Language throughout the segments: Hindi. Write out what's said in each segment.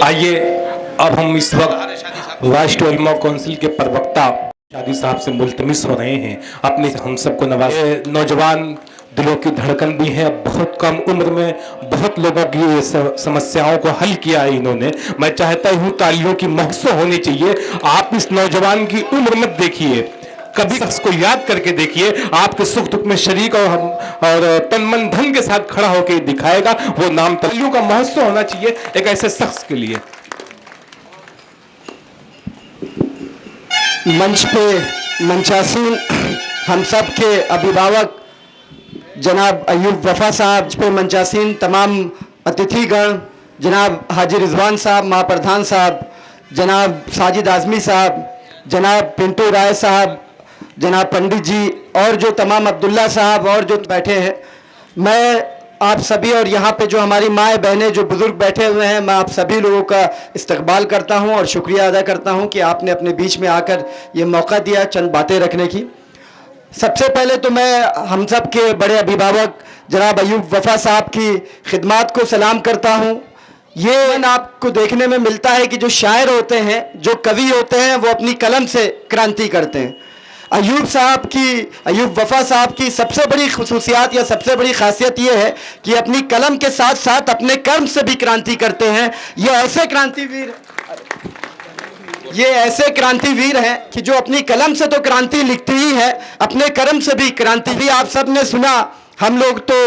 आइए अब हम इस वक्त राष्ट्रीय उलमा काउंसिल के प्रवक्ता शादी साहब से मुल्तमिस हो रहे हैं अपने हम सबको नवाज। नौजवान दिलों की धड़कन भी है, बहुत कम उम्र में बहुत लोगों की समस्याओं को हल किया है इन्होंने। मैं चाहता हूँ तालियों की मौसम होनी चाहिए। आप इस नौजवान की उम्र मत देखिए, कभी शख्स को याद करके देखिए, आपके सुख दुख में शरीक और तन मन धन के साथ खड़ा होकर दिखाएगा। वो नाम तालियों का महोत्सव होना चाहिए एक ऐसे शख्स के लिए। मंच पे मंचासीन हम सब के अभिभावक जनाब अयूब वफा साहब, पे मंचासीन तमाम अतिथिगण, जनाब हाजी रिजवान साहब, महाप्रधान साहब, जनाब साजिद आज़मी साहब, जनाब पिंटू राय साहब, जनाब पंडित जी और जो तमाम अब्दुल्ला साहब और जो बैठे हैं, मैं आप सभी और यहाँ पे जो हमारी माएँ बहनें जो बुज़ुर्ग बैठे हुए हैं, मैं आप सभी लोगों का इस्तकबाल करता हूँ और शुक्रिया अदा करता हूँ कि आपने अपने बीच में आकर ये मौका दिया चंद बातें रखने की। सबसे पहले तो मैं हम सब के बड़े अभिभावक जनाब अयूब वफा साहब की खिदमात को सलाम करता हूँ। ये आपको देखने में मिलता है कि जो शायर होते हैं, जो कवि होते हैं, वो अपनी कलम से क्रांति करते हैं। अयूब वफा साहब की सबसे बड़ी खुसूसियात या सबसे बड़ी खासियत ये है कि अपनी कलम के साथ साथ अपने कर्म से भी क्रांति करते हैं। ये ऐसे क्रांतिवीर हैं कि जो अपनी कलम से तो क्रांति लिखती ही है, अपने कर्म से भी क्रांति भी। आप सब ने सुना, हम लोग तो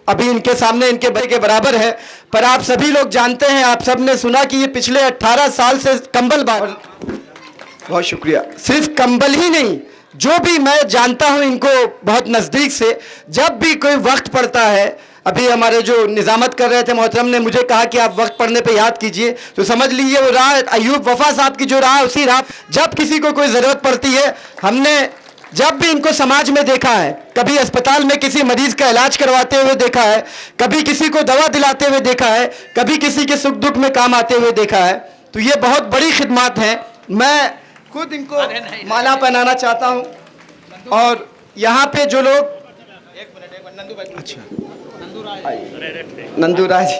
अभी इनके सामने इनके भाई के बराबर है, पर आप सभी लोग जानते हैं, आप सब ने सुना कि ये पिछले 18 साल से कंबल बहुत शुक्रिया, सिर्फ कंबल ही नहीं, जो भी मैं जानता हूं इनको बहुत नज़दीक से, जब भी कोई वक्त पड़ता है, अभी हमारे जो निज़ामत कर रहे थे मोहतरम ने मुझे कहा कि आप वक्त पढ़ने पे याद कीजिए, तो समझ लीजिए वो राह अयूब वफा साहब की जो राह, उसी राह जब किसी को कोई ज़रूरत पड़ती है, हमने जब भी इनको समाज में देखा है, कभी अस्पताल में किसी मरीज का इलाज करवाते हुए देखा है, कभी किसी को दवा दिलाते हुए देखा है, कभी किसी के सुख दुख में काम आते हुए देखा है। तो ये बहुत बड़ी खिदमत है। मैं खुद इनको माला पहनाना चाहता हूँ। और यहाँ पे जो लोग अच्छा नंदूराज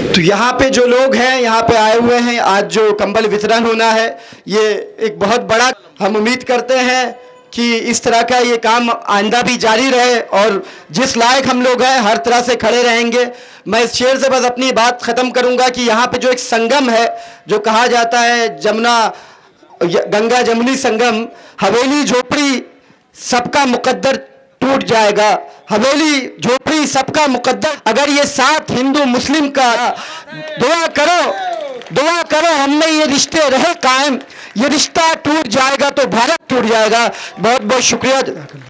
तो यहाँ पे जो लोग हैं, यहाँ पे आए हुए हैं, आज जो कंबल वितरण होना है, ये एक बहुत बड़ा, हम उम्मीद करते हैं कि इस तरह का ये काम आइंदा भी जारी रहे और जिस लायक हम लोग हैं हर तरह से खड़े रहेंगे। मैं इस शेर से बस अपनी बात ख़त्म करूंगा कि यहाँ पे जो एक संगम है, जो कहा जाता है गंगा जमुनी संगम, हवेली झोपड़ी सबका मुकद्दर टूट जाएगा, हवेली झोपड़ी सबका मुकद्दर। अगर ये साथ हिंदू मुस्लिम का दुआ करो हमने ये रिश्ते रहे कायम, ये रिश्ता टूट जाएगा तो भारत टूट जाएगा। बहुत बहुत शुक्रिया।